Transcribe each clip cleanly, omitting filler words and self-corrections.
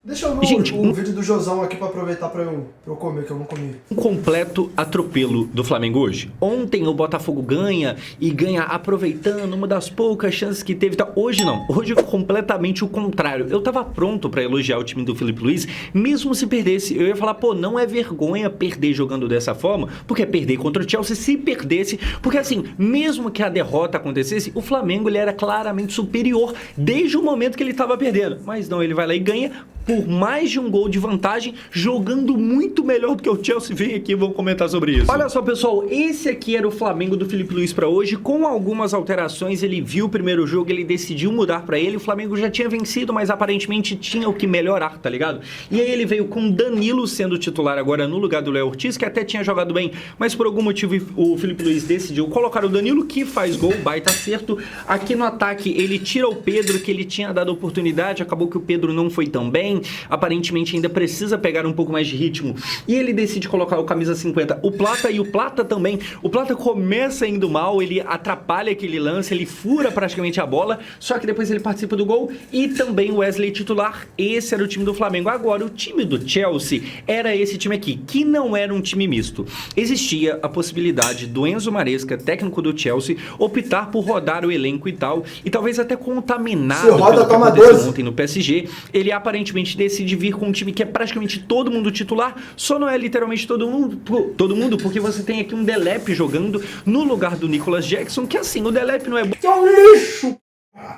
Deixa eu ver Gente, o vídeo do Josão aqui pra aproveitar pra eu comer, que eu não comi. Um completo atropelo do Flamengo hoje. Ontem o Botafogo ganha e ganha aproveitando uma das poucas chances que teve. Então, hoje não. Hoje completamente o contrário. Eu tava pronto pra elogiar o time do Felipe Luiz, mesmo se perdesse. Eu ia falar, pô, não é vergonha perder jogando dessa forma, porque é perder contra o Chelsea se perdesse. Porque assim, mesmo que a derrota acontecesse, o Flamengo ele era claramente superior desde o momento que ele tava perdendo. Mas não, ele vai lá e ganha por mais de um gol de vantagem, jogando muito melhor do que o Chelsea. Vem aqui e vamos comentar sobre isso. Olha só, pessoal, esse aqui era o Flamengo do Felipe Luiz para hoje, com algumas alterações. Ele viu o primeiro jogo, ele decidiu mudar para ele. O Flamengo já tinha vencido, mas aparentemente tinha o que melhorar, tá ligado? E aí ele veio com Danilo sendo titular agora no lugar do Léo Ortiz, que até tinha jogado bem, mas por algum motivo o Felipe Luiz decidiu colocar o Danilo, que faz gol, baita acerto. Aqui no ataque ele tira o Pedro, que ele tinha dado oportunidade, acabou que o Pedro não foi tão bem, aparentemente ainda precisa pegar um pouco mais de ritmo, e ele decide colocar o camisa 50, o Plata, e o Plata também, o Plata começa indo mal, ele atrapalha aquele lance, ele fura praticamente a bola, só que depois ele participa do gol, e também o Wesley titular. Esse era o time do Flamengo. Agora, o time do Chelsea era esse time aqui, que não era um time misto. Existia a possibilidade do Enzo Maresca, técnico do Chelsea, optar por rodar o elenco e tal, e talvez até contaminado pelo que aconteceu ontem no PSG, ele aparentemente decide vir com um time que é praticamente todo mundo titular, só não é literalmente todo mundo, porque você tem aqui um Delep jogando no lugar do Nicolas Jackson, que assim, o Delep não é bom. É um lixo!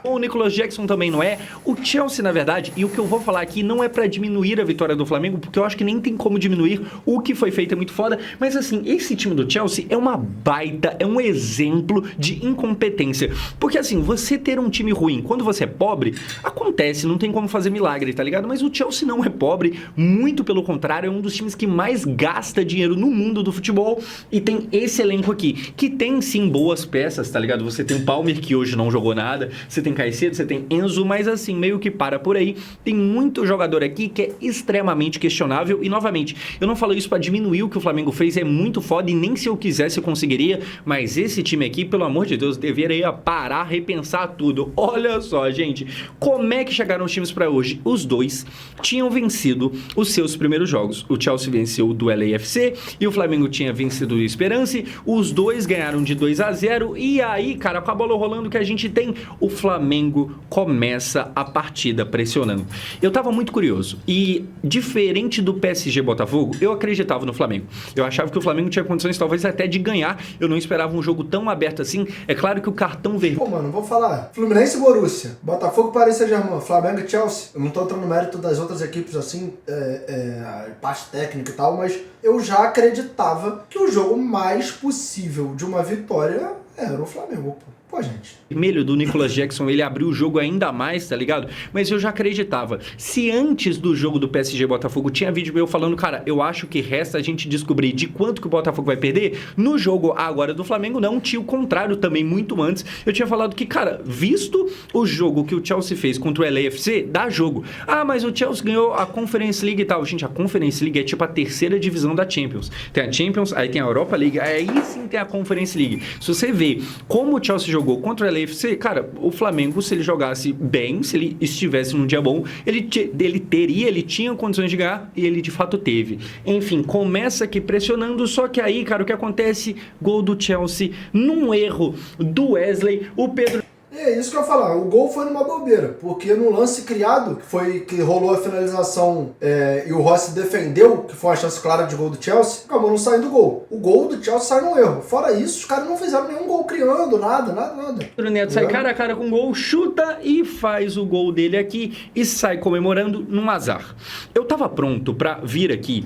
O Nicolas Jackson também não é. O Chelsea, na verdade, e o que eu vou falar aqui não é pra diminuir a vitória do Flamengo, porque eu acho que nem tem como diminuir. O que foi feito é muito foda, mas assim, esse time do Chelsea é uma baita, é um exemplo de incompetência. Porque assim, você ter um time ruim quando você é pobre, acontece, não tem como fazer milagre, tá ligado? Mas o Chelsea não é pobre, muito pelo contrário, é um dos times que mais gasta dinheiro no mundo do futebol, e tem esse elenco aqui, que tem sim boas peças, tá ligado? Você tem o Palmer, que hoje não jogou nada, você tem Caicedo, você tem Enzo, mas assim, meio que para por aí. Tem muito jogador aqui que é extremamente questionável, e novamente, eu não falo isso pra diminuir o que o Flamengo fez, é muito foda, e nem se eu quisesse eu conseguiria, mas esse time aqui, pelo amor de Deus, deveria parar, repensar tudo. Olha só, gente, como é que chegaram os times pra hoje? Os dois tinham vencido os seus primeiros jogos. O Chelsea venceu o do LAFC e o Flamengo tinha vencido o Esperance. Os dois ganharam de 2-0, e aí, cara, com a bola rolando que a gente tem, o Flamengo começa a partida pressionando. Eu tava muito curioso, e diferente do PSG Botafogo, eu acreditava no Flamengo. Eu achava que o Flamengo tinha condições talvez até de ganhar, eu não esperava um jogo tão aberto assim. É claro que o cartão vermelho... Pô, mano, vou falar. Fluminense e Borussia, Botafogo, Paris Saint-Germain, Flamengo e Chelsea. Eu não tô entrando no mérito das outras equipes assim, parte técnica e tal, mas eu já acreditava que o jogo mais possível de uma vitória era o Flamengo, pô. Pô, gente. Vermelho do Nicolas Jackson, ele abriu o jogo ainda mais, tá ligado? Mas eu já acreditava. Se antes do jogo do PSG Botafogo tinha vídeo meu falando, cara, eu acho que resta a gente descobrir de quanto que o Botafogo vai perder, no jogo agora do Flamengo não, tinha o contrário também muito antes. Eu tinha falado que, cara, visto o jogo que o Chelsea fez contra o LAFC, dá jogo. Ah, mas o Chelsea ganhou a Conference League e tal. Gente, a Conference League é tipo a terceira divisão da Champions. Tem a Champions, aí tem a Europa League, aí sim tem a Conference League. Se você vê como o Chelsea jogou contra o LAFC, cara, o Flamengo, se ele jogasse bem, se ele estivesse num dia bom, ele tinha condições de ganhar, e ele de fato teve. Enfim, começa aqui pressionando, só que aí, cara, o que acontece? Gol do Chelsea, num erro do Wesley, o Pedro... É isso que eu ia falar, o gol foi numa bobeira, porque no lance criado, que rolou a finalização e o Rossi defendeu, que foi uma chance clara de gol do Chelsea, acabou não saindo gol. O gol do Chelsea sai num erro. Fora isso, os caras não fizeram nenhum gol criando, nada. O Neto sai cara a cara com o gol, chuta e faz o gol dele aqui e sai comemorando num azar. Eu tava pronto pra vir aqui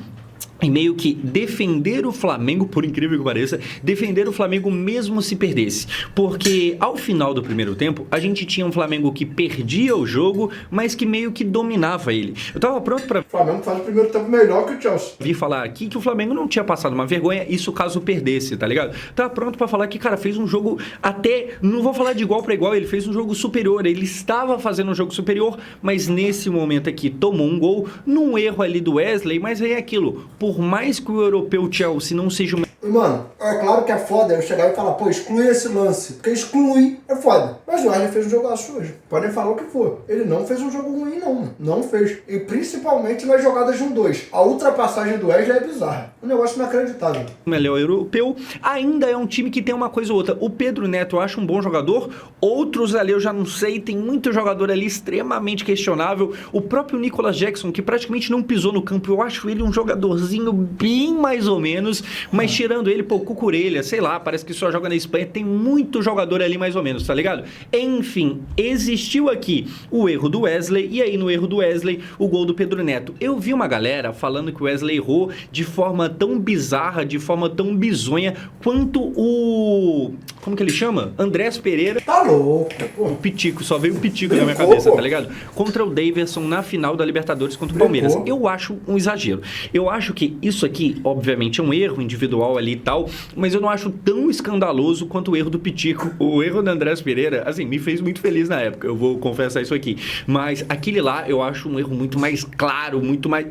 e meio que defender o Flamengo, por incrível que pareça, defender o Flamengo mesmo se perdesse. Porque ao final do primeiro tempo, a gente tinha um Flamengo que perdia o jogo, mas que meio que dominava ele. Eu tava pronto pra... O Flamengo faz o primeiro tempo melhor que o Chelsea. Vi falar aqui que o Flamengo não tinha passado uma vergonha, isso caso perdesse, tá ligado? Tava pronto pra falar que, cara, fez um jogo até... Não vou falar de igual pra igual, ele fez um jogo superior, ele estava fazendo um jogo superior, mas nesse momento aqui tomou um gol, num erro ali do Wesley, mas aí é aquilo, por mais que o europeu Chelsea não seja uma... E, mano, é claro que é foda eu chegar e falar, pô, exclui esse lance. Porque exclui é foda. Mas o Wesley fez um jogaço hoje. Podem falar o que for. Ele não fez um jogo ruim, não, mano. Não fez. E principalmente nas jogadas de 1-2. A ultrapassagem do Wesley é bizarra. Um negócio inacreditável. O melhor europeu ainda é um time que tem uma coisa ou outra. O Pedro Neto eu acho um bom jogador. Outros ali eu já não sei. Tem muito jogador ali extremamente questionável. O próprio Nicolas Jackson, que praticamente não pisou no campo. Eu acho ele um jogadorzinho bem mais ou menos. Mas tirando ele, pô, Cucurella, sei lá, parece que só joga na Espanha. Tem muito jogador ali mais ou menos, tá ligado? Enfim, existiu aqui o erro do Wesley. E aí no erro do Wesley, o gol do Pedro Neto. Eu vi uma galera falando que o Wesley errou de forma tão bizarra, de forma tão bizonha, quanto o... como que ele chama? Andrés Pereira. Tá louco, pô. O Pitico, só veio o Pitico na minha cabeça, tá ligado? Contra o Daverson na final da Libertadores contra o Palmeiras. Eu acho um exagero. Eu acho que isso aqui, obviamente, é um erro individual ali e tal, mas eu não acho tão escandaloso quanto o erro do Pitico. O erro do Andrés Pereira, assim, me fez muito feliz na época, eu vou confessar isso aqui. Mas aquele lá, eu acho um erro muito mais claro, muito mais...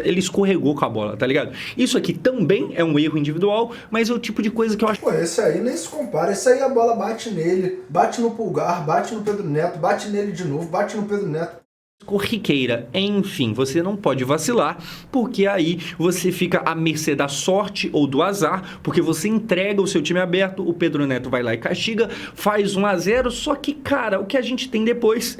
ele escorregou com a bola, tá ligado? Isso aqui também é um erro individual, mas é o tipo de coisa que eu acho... Pô, esse aí nem se compara. Esse aí a bola bate nele, bate no Pulgar, bate no Pedro Neto, bate nele de novo, bate no Pedro Neto. Corriqueira, enfim, você não pode vacilar, porque aí você fica à mercê da sorte ou do azar, porque você entrega o seu time aberto, o Pedro Neto vai lá e castiga, faz 1-0, só que, cara, o que a gente tem depois...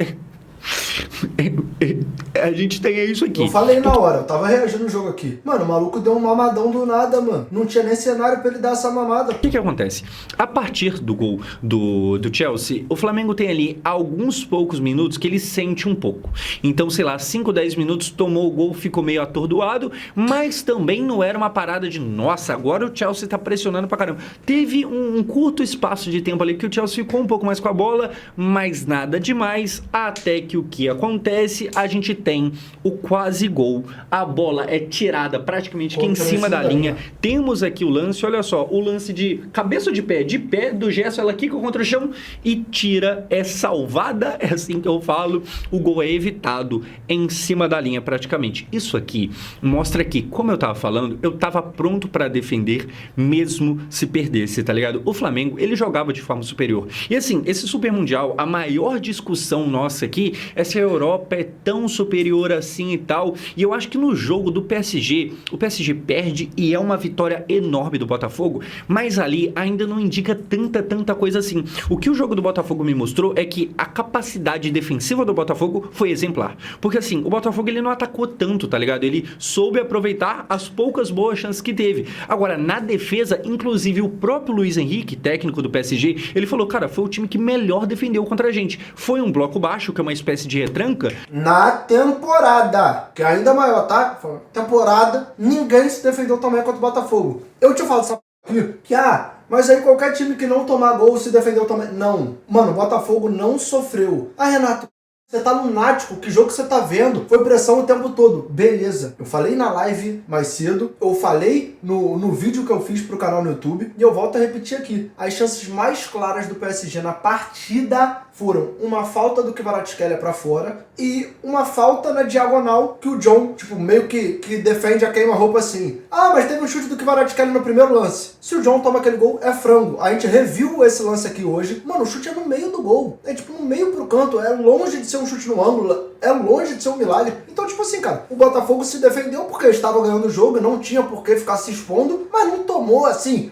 a gente tem isso aqui. Eu falei na hora, eu tava reagindo no jogo aqui. Mano, o maluco deu um mamadão do nada, mano. Não tinha nem cenário pra ele dar essa mamada. O que acontece? A partir do gol do Chelsea, o Flamengo tem ali alguns poucos minutos que ele sente um pouco. Então, sei lá, 5, 10 minutos, tomou o gol, ficou meio atordoado, mas também não era uma parada de, nossa, agora o Chelsea tá pressionando pra caramba. Teve um curto espaço de tempo ali que o Chelsea ficou um pouco mais com a bola, mas nada demais, até que o que acontece, a gente tem o quase gol. A bola é tirada praticamente aqui em cima da linha. Temos aqui o lance, olha só, o lance de cabeça de pé do Gerson, ela quica contra o chão e tira, é salvada, é assim que eu falo, o gol é evitado em cima da linha praticamente. Isso aqui mostra que, como eu tava falando, eu tava pronto para defender mesmo se perdesse, tá ligado? O Flamengo, ele jogava de forma superior. E assim, esse Super Mundial, a maior discussão nossa aqui é se a Europa é tão superior assim e tal. E eu acho que no jogo do PSG, o PSG perde e é uma vitória enorme do Botafogo, mas ali ainda não indica tanta coisa assim. O que o jogo do Botafogo me mostrou é que a capacidade defensiva do Botafogo foi exemplar. Porque assim, o Botafogo ele não atacou tanto, tá ligado? Ele soube aproveitar as poucas boas chances que teve. Agora, na defesa, inclusive o próprio Luiz Henrique, técnico do PSG, ele falou, cara, foi o time que melhor defendeu contra a gente. Foi um bloco baixo, que é uma espécie de retranca. Na temporada, que é ainda maior, tá? Temporada, ninguém se defendeu também contra o Botafogo. Eu te falo essa aqui, que mas aí qualquer time que não tomar gol se defendeu também. Não. Mano, o Botafogo não sofreu. Renato, você tá lunático, que jogo você tá vendo? Foi pressão o tempo todo. Beleza. Eu falei na live mais cedo, eu falei no vídeo que eu fiz pro canal no YouTube, e eu volto a repetir aqui. As chances mais claras do PSG na partida foram uma falta do Kvaratskhelia pra fora e uma falta na diagonal que o John, tipo, meio que defende a queima-roupa assim. Mas teve um chute do Kvaratskhelia no primeiro lance. Se o John toma aquele gol, é frango. A gente reviu esse lance aqui hoje. Mano, o chute é no meio do gol. É tipo no meio pro canto. É longe de ser um chute no ângulo. É longe de ser um milagre. Então, tipo assim, cara, o Botafogo se defendeu porque estava ganhando o jogo e não tinha por que ficar se expondo, mas não tomou assim.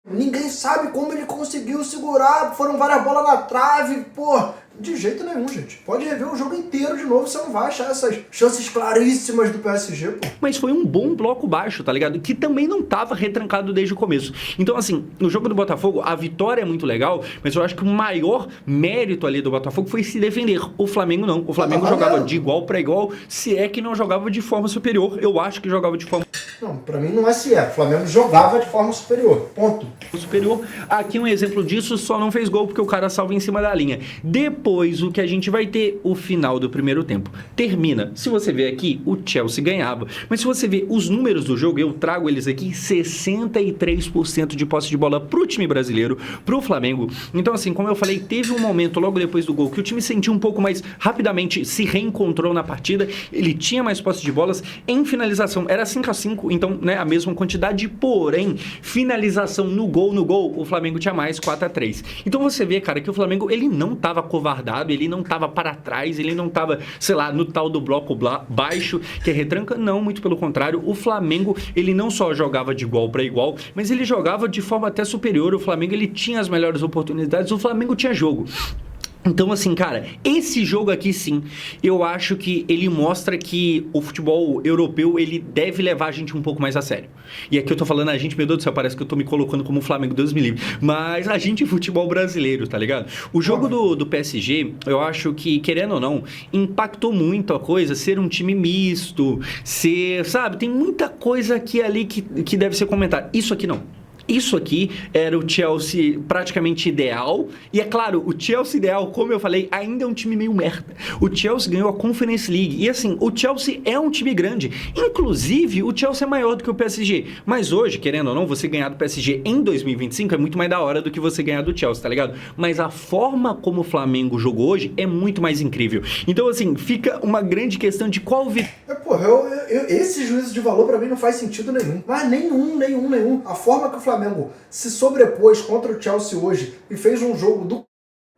Ninguém sabe como ele conseguiu segurar, foram várias bolas na trave, pô, de jeito nenhum, gente. Pode rever o jogo inteiro de novo, você não vai achar essas chances claríssimas do PSG, pô. Mas foi um bom bloco baixo, tá ligado? Que também não tava retrancado desde o começo. Então, assim, no jogo do Botafogo, a vitória é muito legal, mas eu acho que o maior mérito ali do Botafogo foi se defender. O Flamengo não. O Flamengo jogava de igual para igual, se é que não jogava de forma superior. Eu acho que jogava de forma... Não, pra mim não é se é. O Flamengo jogava de forma superior. Ponto. Superior. Aqui um exemplo disso, só não fez gol porque o cara salva em cima da linha. Depois, o que a gente vai ter, o final do primeiro tempo. Termina. Se você ver aqui, o Chelsea ganhava. Mas se você ver os números do jogo, eu trago eles aqui, 63% de posse de bola pro time brasileiro, pro Flamengo. Então, assim, como eu falei, teve um momento logo depois do gol que o time sentiu um pouco mais rapidamente, se reencontrou na partida, ele tinha mais posse de bolas. Em finalização, era 5-5, 5, então, né, a mesma quantidade, porém, finalização no gol, o Flamengo tinha mais, 4-3. Então você vê, cara, que o Flamengo, ele não tava covardado, ele não tava para trás, ele não tava, sei lá, no tal do bloco baixo, que é retranca, não, muito pelo contrário, o Flamengo, ele não só jogava de igual para igual, mas ele jogava de forma até superior, o Flamengo, ele tinha as melhores oportunidades, o Flamengo tinha jogo. Então, assim, cara, esse jogo aqui, sim, eu acho que ele mostra que o futebol europeu, ele deve levar a gente um pouco mais a sério. E aqui eu tô falando a gente, meu Deus do céu, parece que eu tô me colocando como Flamengo, Deus me livre. Mas a gente, futebol brasileiro, tá ligado? O jogo do PSG, eu acho que, querendo ou não, impactou muito a coisa, ser um time misto, ser, sabe, tem muita coisa aqui ali que deve ser comentada. Isso aqui não. Isso aqui era o Chelsea praticamente ideal. E é claro, o Chelsea ideal, como eu falei, ainda é um time meio merda. O Chelsea ganhou a Conference League. E assim, o Chelsea é um time grande. Inclusive, o Chelsea é maior do que o PSG. Mas hoje, querendo ou não, você ganhar do PSG em 2025 é muito mais da hora do que você ganhar do Chelsea, tá ligado? Mas a forma como o Flamengo jogou hoje é muito mais incrível. Então, assim, fica uma grande questão de qual... Porra, esse juízo de valor pra mim não faz sentido nenhum. Mas nenhum. A forma que o Flamengo se sobrepôs contra o Chelsea hoje e fez um jogo do...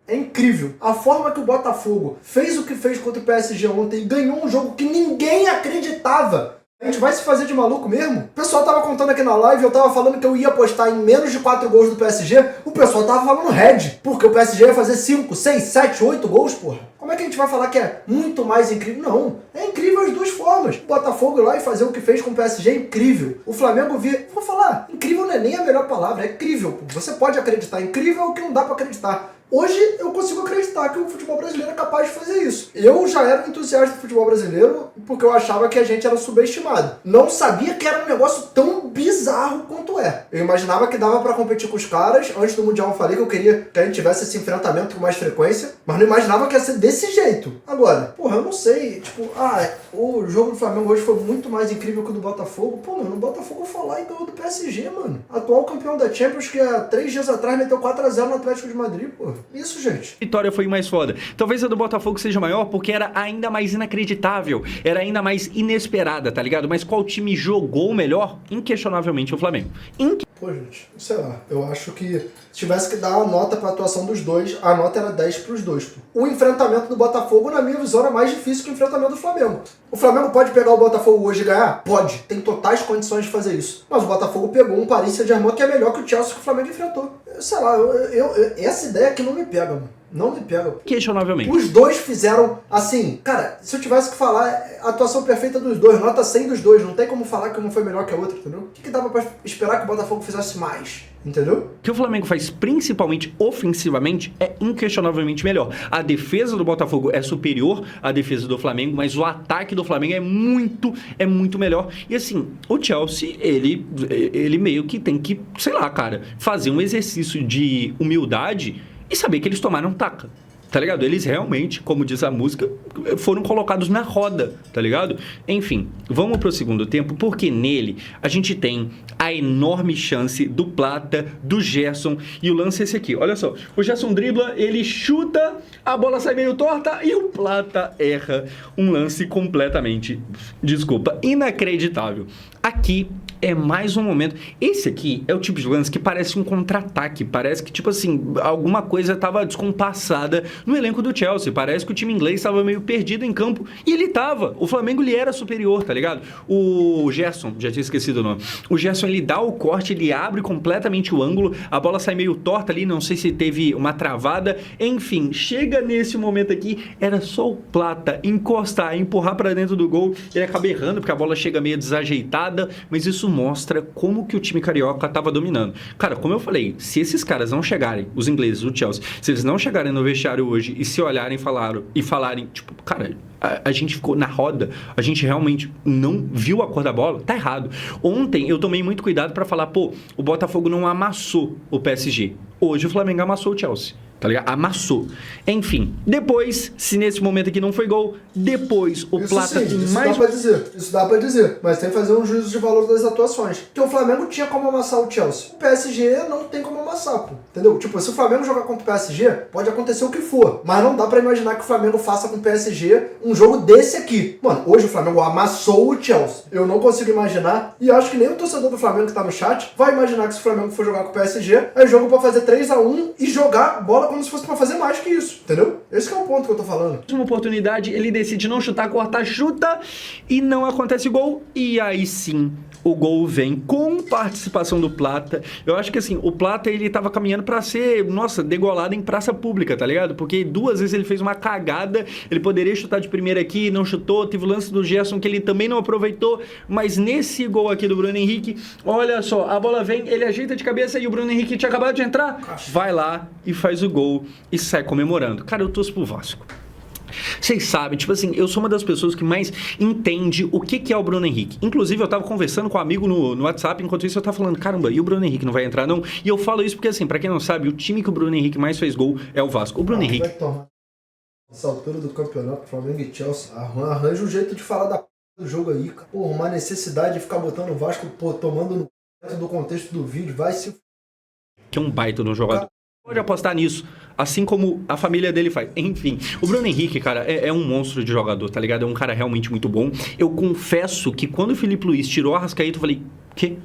É incrível. A forma que o Botafogo fez o que fez contra o PSG ontem e ganhou um jogo que ninguém acreditava. A gente vai se fazer de maluco mesmo? O pessoal tava contando aqui na live, eu tava falando que eu ia apostar em menos de 4 gols do PSG, o pessoal tava falando red, porque o PSG ia fazer 5, 6, 7, 8 gols, porra. Como é que a gente vai falar que é muito mais incrível? Não, é incrível as duas formas. O Botafogo ir lá e fazer o que fez com o PSG é incrível. O Flamengo vir... Vou falar, incrível não é nem a melhor palavra, é incrível. Você pode acreditar, incrível é o que não dá pra acreditar. Hoje eu consigo acreditar que o futebol brasileiro é capaz de fazer isso. Eu já era um entusiasta do futebol brasileiro porque eu achava que a gente era subestimado. Não sabia que era um negócio tão bizarro quanto é. Eu imaginava que dava pra competir com os caras. Antes do Mundial eu falei que eu queria que a gente tivesse esse enfrentamento com mais frequência, mas não imaginava que ia ser desse jeito. Agora, porra, eu não sei, tipo, o jogo do Flamengo hoje foi muito mais incrível que o do Botafogo. Pô, mano, o Botafogo foi lá e ganhou do PSG, mano. Atual campeão da Champions que há 3 dias atrás meteu 4-0 no Atlético de Madrid, pô. Isso, gente. A vitória foi mais foda. Talvez a do Botafogo seja maior porque era ainda mais inacreditável, era ainda mais inesperada, tá ligado? Mas qual time jogou melhor? Inquestionavelmente o Flamengo. Pô, gente, sei lá, eu acho que se tivesse que dar uma nota pra atuação dos dois, a nota era 10 pros dois. Pô. O enfrentamento do Botafogo, na minha visão, é mais difícil que o enfrentamento do Flamengo. O Flamengo pode pegar o Botafogo hoje e ganhar? Pode, tem totais condições de fazer isso. Mas o Botafogo pegou um Paris Saint-Germain que é melhor que o Chelsea que o Flamengo enfrentou. Sei lá, essa ideia aqui não me pega, mano. Não me pega. Questionavelmente. Os dois fizeram, assim, cara, se eu tivesse que falar, a atuação perfeita dos dois, nota 100 dos dois, não tem como falar que um foi melhor que a outra, entendeu? O que dava pra esperar que o Botafogo fizesse mais, entendeu? O que o Flamengo faz principalmente ofensivamente é inquestionavelmente melhor. A defesa do Botafogo é superior à defesa do Flamengo, mas o ataque do Flamengo é muito melhor. E assim, o Chelsea, ele meio que tem que, sei lá, cara, fazer um exercício de humildade e saber que eles tomaram taca, tá ligado? Eles realmente, como diz a música, foram colocados na roda, tá ligado? Enfim, vamos pro segundo tempo, porque nele a gente tem a enorme chance do Plata, do Gerson, e o lance é esse aqui, olha só, o Gerson dribla, ele chuta, a bola sai meio torta e o Plata erra um lance completamente, inacreditável. Aqui é mais um momento. Esse aqui é o tipo de lance que parece um contra-ataque. Parece que, tipo assim, alguma coisa estava descompassada no elenco do Chelsea. Parece que o time inglês estava meio perdido em campo. E ele tava. O Flamengo, ele era superior, tá ligado? O Gerson, já tinha esquecido o nome. O Gerson, ele dá o corte, ele abre completamente o ângulo. A bola sai meio torta ali. Não sei se teve uma travada. Enfim, chega nesse momento aqui. Era só o Plata encostar, empurrar pra dentro do gol. Ele acaba errando, porque a bola chega meio desajeitada. Mas isso mostra como que o time carioca estava dominando. Cara, como eu falei, se esses caras não chegarem, os ingleses, o Chelsea, se eles não chegarem no vestiário hoje e se olharem e falarem, tipo, cara, a gente ficou na roda, a gente realmente não viu a cor da bola, tá errado. Ontem eu tomei muito cuidado para falar, pô, o Botafogo não amassou o PSG. Hoje o Flamengo amassou o Chelsea. tá ligado? Amassou. Enfim, depois, se nesse momento aqui não foi gol, depois o Isso Plata sim, tem isso mais... dá pra dizer, isso dá pra dizer, mas tem que fazer um juízo de valor das atuações. Porque o Flamengo tinha como amassar o Chelsea. O PSG não tem como amassar, pô. Entendeu? Tipo, se o Flamengo jogar contra o PSG, pode acontecer o que for, mas não dá pra imaginar que o Flamengo faça com o PSG um jogo desse aqui. Mano, hoje o Flamengo amassou o Chelsea. Eu não consigo imaginar, e acho que nem o torcedor do Flamengo que tá no chat vai imaginar que se o Flamengo for jogar com o PSG, é jogo pra fazer 3-1 e jogar bola como se fosse pra fazer mais que isso, entendeu? Esse que é o ponto que eu tô falando. Uma oportunidade, ele decide não chutar, cortar, chuta e não acontece gol. E aí sim, o gol vem com participação do Plata. Eu acho que assim, o Plata ele tava caminhando pra ser, nossa, degolado em praça pública, tá ligado? Porque 2 vezes ele fez uma cagada, ele poderia chutar de primeira aqui, não chutou, teve o lance do Gerson que ele também não aproveitou, mas nesse gol aqui do Bruno Henrique, olha só, a bola vem, ele ajeita de cabeça e o Bruno Henrique tinha acabado de entrar, vai lá e faz o gol e sai comemorando. Cara, eu torço pro Vasco. Vocês sabem, tipo assim, eu sou uma das pessoas que mais entende o que é o Bruno Henrique. Inclusive, eu tava conversando com um amigo no WhatsApp, enquanto isso eu tava falando, caramba, e o Bruno Henrique não vai entrar não? E eu falo isso porque assim, pra quem não sabe, o time que o Bruno Henrique mais fez gol é o Vasco. O Bruno Henrique... Vai tomar. Essa altura do campeonato, Flamengo e Chelsea, arranja um jeito de falar da p do jogo aí, cara. Pô, uma necessidade de ficar botando o Vasco, pô, tomando no dentro do contexto do vídeo, vai se... Que é um baita de um jogador. Pode apostar nisso, assim como a família dele faz. Enfim, o Bruno Henrique, cara, é um monstro de jogador, tá ligado? É um cara realmente muito bom. Eu confesso que quando o Felipe Luiz tirou a Arrascaeta, eu falei, quê?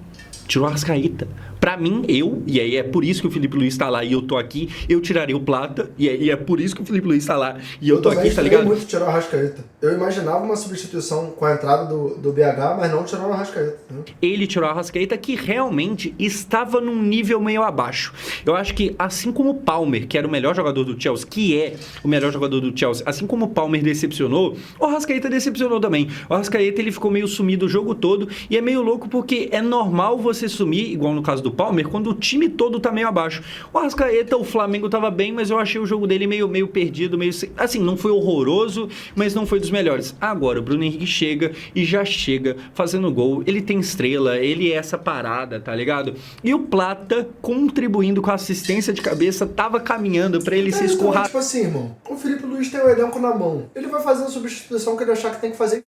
Tirou a Arrascaeta? Pra mim, e aí é por isso que o Felipe Luiz tá lá e eu tô aqui, eu tiraria o Plata, e é por isso que o Felipe Luiz tá lá e eu tô aqui, tá ligado? Eu muito tirar o Arrascaeta. Eu imaginava uma substituição com a entrada do BH, mas não tirar o Arrascaeta. Ele tirou a Arrascaeta, que realmente estava num nível meio abaixo. Eu acho que, assim como o Palmer, que era o melhor jogador do Chelsea, que é o melhor jogador do Chelsea, assim como o Palmer decepcionou, o Arrascaeta decepcionou também. O Arrascaeta, ele ficou meio sumido o jogo todo, e é meio louco porque é normal você sumir, igual no caso do Palmer, quando o time todo tá meio abaixo. O Arrascaeta, o Flamengo tava bem, mas eu achei o jogo dele meio perdido, meio... Assim, não foi horroroso, mas não foi dos melhores. Agora, o Bruno Henrique chega e já chega fazendo gol. Ele tem estrela, ele é essa parada, tá ligado? E o Plata, contribuindo com a assistência de cabeça, tava caminhando pra ele se escorrar. Tipo assim, irmão, o Felipe Luiz tem o elenco na mão. Ele vai fazer a substituição que ele achar que tem que fazer.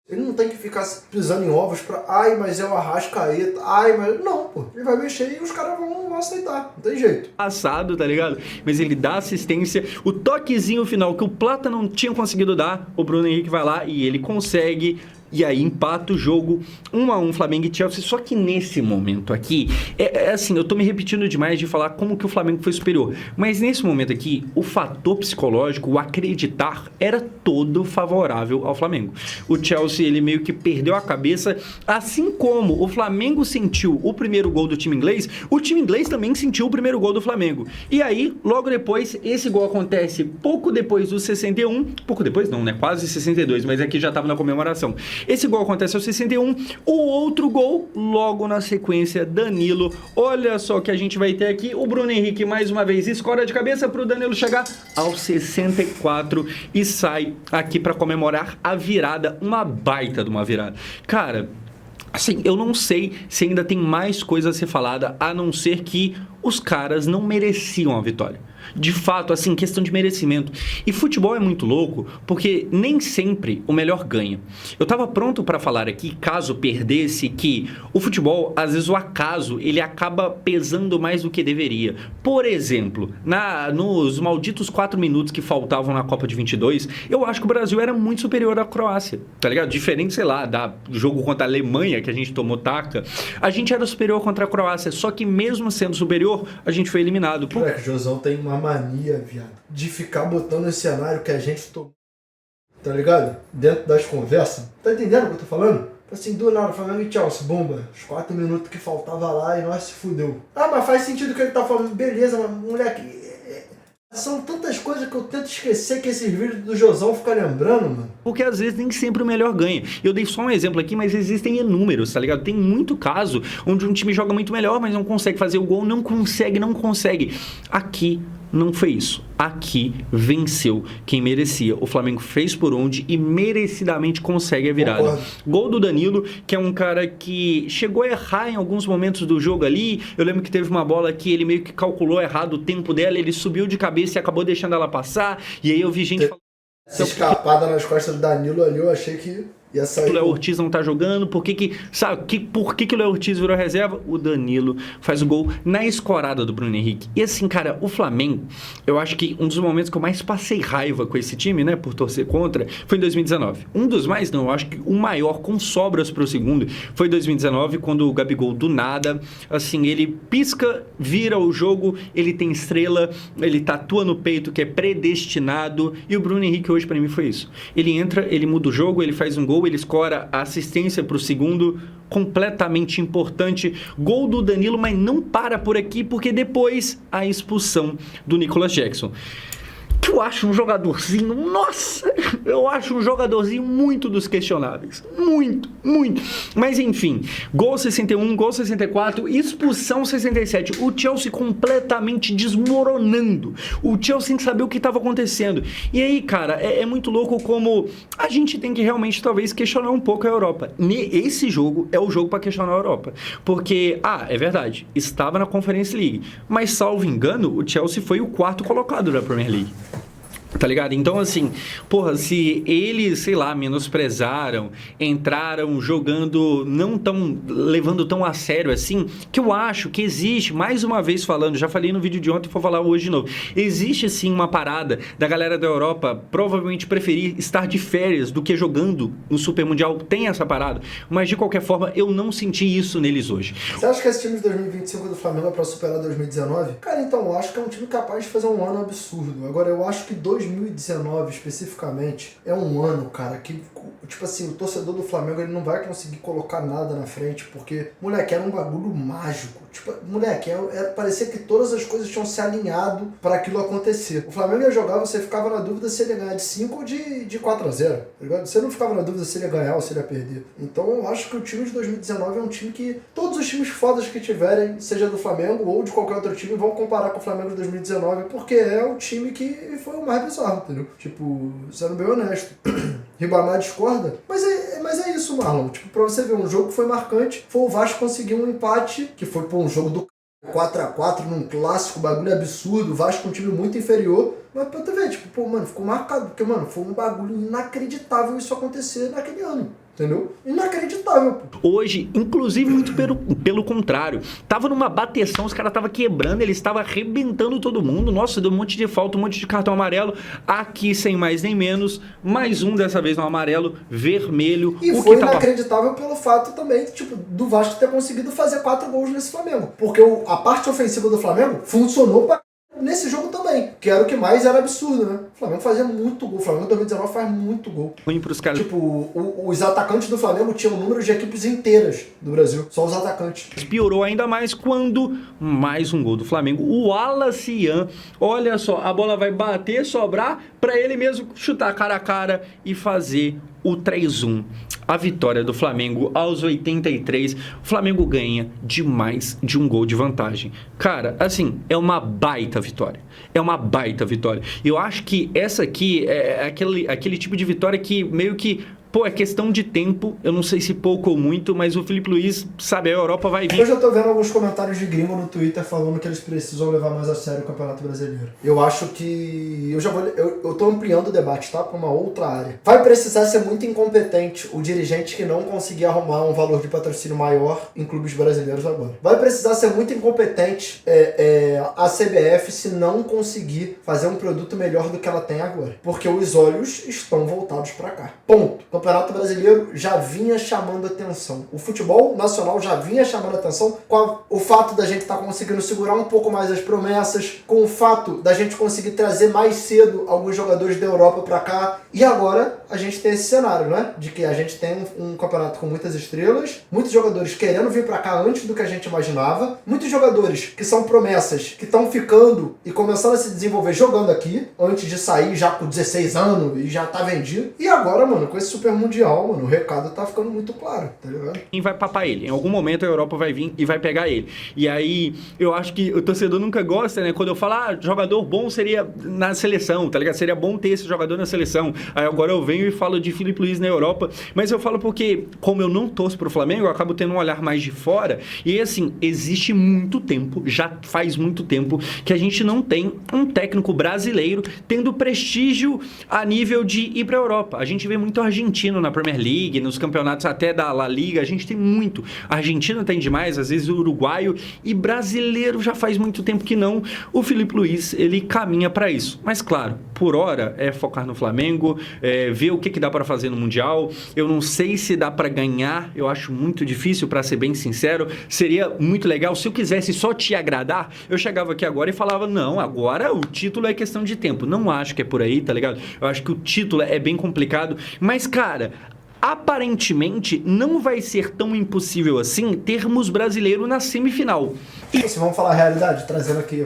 Ele não tem que ficar pisando em ovos pra... Ai, mas é o Arrascaeta. Ai, mas... Não, pô. Ele vai mexer e os caras vão aceitar. Não tem jeito. Passado, tá ligado? Mas ele dá assistência. O toquezinho final que o Plata não tinha conseguido dar, o Bruno Henrique vai lá e ele consegue... E aí empata o jogo 1-1 Flamengo e Chelsea. Só que nesse momento aqui, assim, eu tô me repetindo demais de falar como que o Flamengo foi superior. Mas nesse momento aqui, o fator psicológico, o acreditar, era todo favorável ao Flamengo. O Chelsea, ele meio que perdeu a cabeça, assim como o Flamengo sentiu o primeiro gol do time inglês, o time inglês também sentiu o primeiro gol do Flamengo. E aí, logo depois, esse gol acontece pouco depois do 61, pouco depois não, né? Quase 62, mas aqui já tava na comemoração. Esse gol acontece aos 61, o outro gol, logo na sequência, Danilo. Olha só o que a gente vai ter aqui, o Bruno Henrique mais uma vez escora de cabeça para o Danilo chegar aos 64 e sai aqui para comemorar a virada, uma baita de uma virada. Cara, assim, eu não sei se ainda tem mais coisa a ser falada, a não ser que os caras não mereciam a vitória. De fato, assim, questão de merecimento. E futebol é muito louco, porque nem sempre o melhor ganha. Eu tava pronto para falar aqui, caso perdesse, que o futebol, às vezes o acaso, ele acaba pesando mais do que deveria. Por exemplo, nos malditos 4 minutos que faltavam na Copa de 22, eu acho que o Brasil era muito superior à Croácia, tá ligado? Diferente, sei lá, do jogo contra a Alemanha, que a gente tomou taca, a gente era superior contra a Croácia, só que mesmo sendo superior, a gente foi eliminado. Moleque, o Josão tem uma mania, viado, de ficar botando esse cenário que a gente tomou, tá ligado? Dentro das conversas. Tá entendendo o que eu tô falando? Assim, do nada, Flamengo e Chelsea, bomba. Os 4 minutos que faltava lá e nós se fudeu. Ah, mas faz sentido o que ele tá falando. Beleza, mas, moleque... São tantas coisas que eu tento esquecer que esses vídeos do Josão ficam lembrando, mano. Porque às vezes nem sempre o melhor ganha. Eu dei só um exemplo aqui, mas existem inúmeros, tá ligado? Tem muito caso onde um time joga muito melhor, mas não consegue fazer o gol, não consegue. Aqui não foi isso. Aqui venceu quem merecia. O Flamengo fez por onde e merecidamente consegue a virada. Concordo. Gol do Danilo, que é um cara que chegou a errar em alguns momentos do jogo ali. Eu lembro que teve uma bola que ele meio que calculou errado o tempo dela, ele subiu de cabeça e acabou deixando ela passar. E aí eu vi gente falando... Essa escapada nas costas do Danilo ali, eu achei que ia sair. O Léo Ortiz não tá jogando, por que o Léo Ortiz virou reserva? O Danilo faz o gol na escorada do Bruno Henrique. E assim, cara, o Flamengo, eu acho que um dos momentos que eu mais passei raiva com esse time, né, por torcer contra, foi em 2019. Um dos mais, não, eu acho que o maior, com sobras pro segundo, foi em 2019, quando o Gabigol, do nada, assim, ele pisca, vira o jogo, ele tem estrela, ele tatua no peito que é predestinado, e o Bruno Henrique hoje, pra mim, foi isso. Ele entra, ele muda o jogo, ele faz um gol, ele escora a assistência para o segundo, completamente importante. Gol do Danilo, mas não para por aqui, porque depois a expulsão do Nicolas Jackson. Que eu acho um jogadorzinho, nossa, eu acho um jogadorzinho muito dos questionáveis, muito. Mas enfim, gol 61, gol 64, expulsão 67, o Chelsea completamente desmoronando, o Chelsea sem saber o que estava acontecendo. E aí, cara, é muito louco como a gente tem que realmente talvez questionar um pouco a Europa. Esse jogo é o jogo para questionar a Europa, porque, é verdade, estava na Conference League, mas salvo engano, o Chelsea foi o 4º colocado da Premier League. Tá ligado? Então, assim, porra, se eles, sei lá, menosprezaram, entraram jogando, levando tão a sério assim, que eu acho que existe, mais uma vez falando, já falei no vídeo de ontem e vou falar hoje de novo, existe sim uma parada da galera da Europa provavelmente preferir estar de férias do que jogando no Super Mundial, tem essa parada, mas de qualquer forma eu não senti isso neles hoje. Você acha que esse time de 2025 do Flamengo é pra superar 2019? Cara, então, eu acho que é um time capaz de fazer um ano absurdo. Agora, eu acho que 2019 especificamente é um ano, cara, que, tipo assim, o torcedor do Flamengo ele não vai conseguir colocar nada na frente, porque, moleque, era um bagulho mágico. Tipo, moleque, parecia que todas as coisas tinham se alinhado para aquilo acontecer. O Flamengo ia jogar, você ficava na dúvida se ele ia ganhar de 5 ou de 4-0, tá ligado? Você não ficava na dúvida se ele ia ganhar ou se ele ia perder. Então eu acho que o time de 2019 é um time que todos os times fodas que tiverem, seja do Flamengo ou de qualquer outro time, vão comparar com o Flamengo de 2019, porque é o time que foi o mais bizarro, entendeu? Tipo, sendo bem honesto. Ribamar discorda, mas é isso, Marlon. Tipo, pra você ver, um jogo que foi marcante, foi o Vasco conseguir um empate, que foi um jogo do 4x4 num clássico, bagulho absurdo, o Vasco com um time muito inferior, mas pra tu ver, tipo, mano, ficou marcado, porque, mano, foi um bagulho inacreditável isso acontecer naquele ano. Entendeu? Inacreditável. Hoje, inclusive, muito pelo contrário. Tava numa bateção, os caras estavam quebrando, eles estavam arrebentando todo mundo. Nossa, deu um monte de falta, um monte de cartão amarelo. Aqui, sem mais nem menos, mais um dessa vez no amarelo, vermelho. E foi inacreditável pelo fato também, tipo, do Vasco ter conseguido fazer 4 gols nesse Flamengo. Porque a parte ofensiva do Flamengo funcionou pra nesse jogo também, que era o que mais era absurdo, né? O Flamengo fazia muito gol. O Flamengo em 2019 faz muito gol. Ruim pros caras. Tipo, os atacantes do Flamengo tinham números de equipes inteiras do Brasil. Só os atacantes. Piorou ainda mais quando mais um gol do Flamengo. O Wallace Ian, olha só, a bola vai bater, sobrar, pra ele mesmo chutar cara a cara e fazer o 3-1. A vitória do Flamengo aos 83. O Flamengo ganha de mais de um gol de vantagem. Cara, assim, é uma baita vitória. É uma baita vitória. Eu acho que essa aqui é aquele tipo de vitória que meio que... Pô, é questão de tempo, eu não sei se pouco ou muito, mas o Felipe Luiz, sabe, a Europa vai vir. Eu já tô vendo alguns comentários de gringo no Twitter falando que eles precisam levar mais a sério o Campeonato Brasileiro. Eu acho que... Eu tô ampliando o debate, tá? Pra uma outra área. Vai precisar ser muito incompetente o dirigente que não conseguir arrumar um valor de patrocínio maior em clubes brasileiros agora. Vai precisar ser muito incompetente a CBF se não conseguir fazer um produto melhor do que ela tem agora. Porque os olhos estão voltados pra cá. Ponto. O Campeonato Brasileiro já vinha chamando atenção. O futebol nacional já vinha chamando atenção com o fato da gente estar conseguindo segurar um pouco mais as promessas, com o fato da gente conseguir trazer mais cedo alguns jogadores da Europa pra cá. E agora a gente tem esse cenário, né? De que a gente tem um campeonato com muitas estrelas, muitos jogadores querendo vir pra cá antes do que a gente imaginava, muitos jogadores que são promessas, que estão ficando e começando a se desenvolver jogando aqui, antes de sair já com 16 anos e já tá vendido. E agora, mano, com esse Super Super Mundial, mano. O recado tá ficando muito claro, tá ligado? Quem vai papar ele? Em algum momento a Europa vai vir e vai pegar ele. E aí, eu acho que o torcedor nunca gosta, né? Quando eu falo, jogador bom seria na seleção, tá ligado? Seria bom ter esse jogador na seleção. Aí agora eu venho e falo de Filipe Luís na Europa. Mas eu falo porque, como eu não torço pro Flamengo, eu acabo tendo um olhar mais de fora. E assim, existe muito tempo, já faz muito tempo, que a gente não tem um técnico brasileiro tendo prestígio a nível de ir pra Europa. A gente vê muito argentino na Premier League, nos campeonatos até da La Liga, a gente tem muito. A Argentina tem demais, às vezes o uruguaio, e brasileiro já faz muito tempo que não. O Filipe Luís, ele caminha para isso. Mas claro, por hora é focar no Flamengo, ver o que dá para fazer no Mundial. Eu não sei se dá para ganhar, eu acho muito difícil, para ser bem sincero. Seria muito legal se eu quisesse só te agradar, eu chegava aqui agora e falava, não, agora o título é questão de tempo. Não acho que é por aí, tá ligado? Eu acho que o título é bem complicado, mas cara, aparentemente não vai ser tão impossível assim termos brasileiro na semifinal. Se vamos falar a realidade, trazendo aqui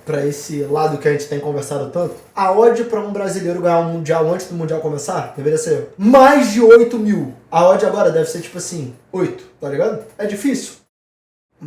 pra esse lado que a gente tem conversado tanto, a odd pra um brasileiro ganhar um Mundial antes do Mundial começar deveria ser mais de 8 mil. A odd agora deve ser tipo assim, 8, tá ligado? É difícil.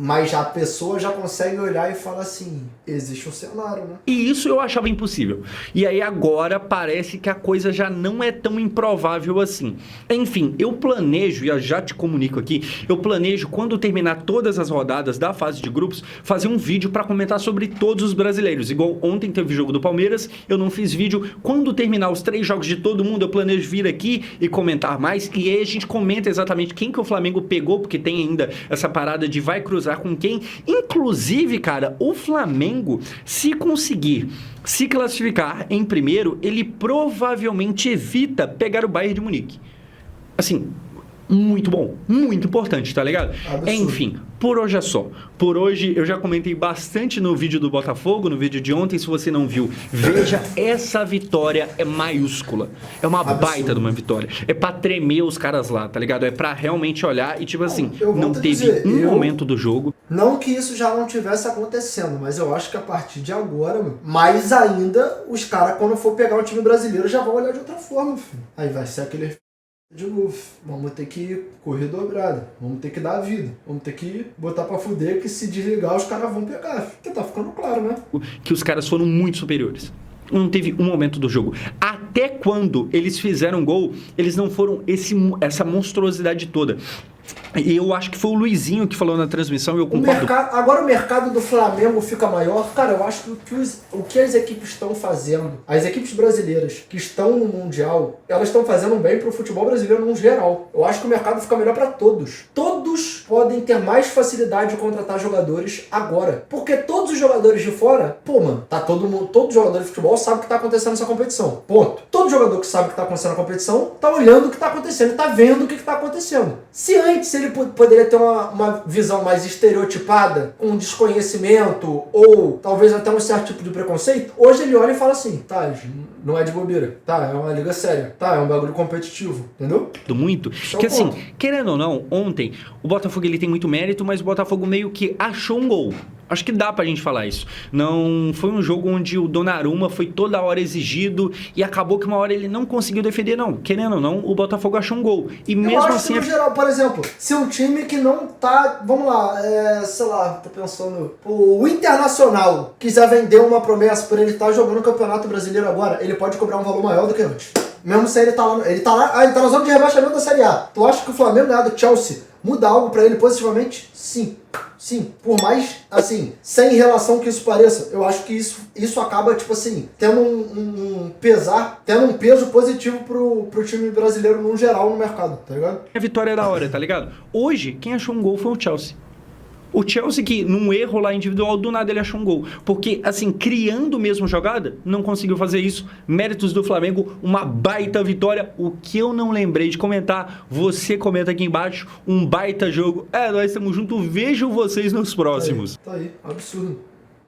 Mas a pessoa já consegue olhar e falar assim, existe um cenário, né? E isso eu achava impossível. E aí agora parece que a coisa já não é tão improvável assim. Enfim, eu planejo, e eu já te comunico aqui, eu planejo quando terminar todas as rodadas da fase de grupos, fazer um vídeo para comentar sobre todos os brasileiros. Igual ontem teve o jogo do Palmeiras, eu não fiz vídeo. Quando terminar os 3 jogos de todo mundo, eu planejo vir aqui e comentar mais. E aí a gente comenta exatamente quem que o Flamengo pegou, porque tem ainda essa parada de vai cruzar com quem. Inclusive, cara, o Flamengo, se conseguir se classificar em primeiro, ele provavelmente evita pegar o Bayern de Munique. Assim, muito bom, muito importante, tá ligado? Absurdo. Enfim, por hoje é só. Por hoje eu já comentei bastante no vídeo do Botafogo, no vídeo de ontem. Se você não viu, veja, essa vitória é maiúscula. É uma baita de uma vitória. É pra tremer os caras lá, tá ligado? É pra realmente olhar e tipo assim, não teve momento do jogo. Não que isso já não tivesse acontecendo, mas eu acho que a partir de agora, mais ainda, os caras quando for pegar o time brasileiro já vão olhar de outra forma, filho. Aí vai ser aquele de novo, vamos ter que correr dobrada, vamos ter que dar a vida, vamos ter que botar pra fuder que se desligar os caras vão pegar, porque tá ficando claro, né? Que os caras foram muito superiores. Não teve um momento do jogo. Até quando eles fizeram gol, eles não foram essa monstruosidade toda. E eu acho que foi o Luizinho que falou na transmissão e eu concordo. Agora o mercado do Flamengo fica maior. Cara, eu acho que o que as equipes estão fazendo, as equipes brasileiras que estão no Mundial, elas estão fazendo bem pro futebol brasileiro no geral. Eu acho que o mercado fica melhor pra todos. Todos podem ter mais facilidade de contratar jogadores agora. Porque todos os jogadores de fora, pô, mano, tá todo jogador de futebol sabe o que tá acontecendo nessa competição. Ponto. Todo jogador que sabe o que tá acontecendo na competição, tá olhando o que tá acontecendo, tá vendo o que tá acontecendo. Se antes ele poderia ter uma visão mais estereotipada, um desconhecimento ou talvez até um certo tipo de preconceito, hoje ele olha e fala assim, tá, não é de bobeira, tá, é uma liga séria, tá, é um bagulho competitivo, entendeu? Muito. Que assim, querendo ou não, ontem o Botafogo ele tem muito mérito, mas o Botafogo meio que achou um gol. Acho que dá pra gente falar isso. Não foi um jogo onde o Donnarumma foi toda hora exigido e acabou que uma hora ele não conseguiu defender, não. Querendo ou não, o Botafogo achou um gol. E mesmo assim... no geral, por exemplo, se um time que não tá... Vamos lá, sei lá, tô pensando... O Internacional quiser vender uma promessa por ele estar jogando o Campeonato Brasileiro agora, ele pode cobrar um valor maior do que antes. Mesmo se ele tá lá... Ele tá na zona de rebaixamento da Série A. Tu acha que o Flamengo ganhar do Chelsea muda algo pra ele positivamente? Sim. Sim, por mais, assim, sem relação que isso pareça, eu acho que isso acaba, tipo assim, tendo um peso positivo pro time brasileiro no geral no mercado, tá ligado? A vitória é da hora, tá ligado? Hoje, quem achou um gol foi o Chelsea. O Chelsea que, num erro lá individual, do nada ele achou um gol. Porque, assim, criando mesmo jogada, não conseguiu fazer isso. Méritos do Flamengo, uma baita vitória. O que eu não lembrei de comentar, você comenta aqui embaixo. Um baita jogo. Nós estamos juntos. Vejo vocês nos próximos. Tá aí, absurdo.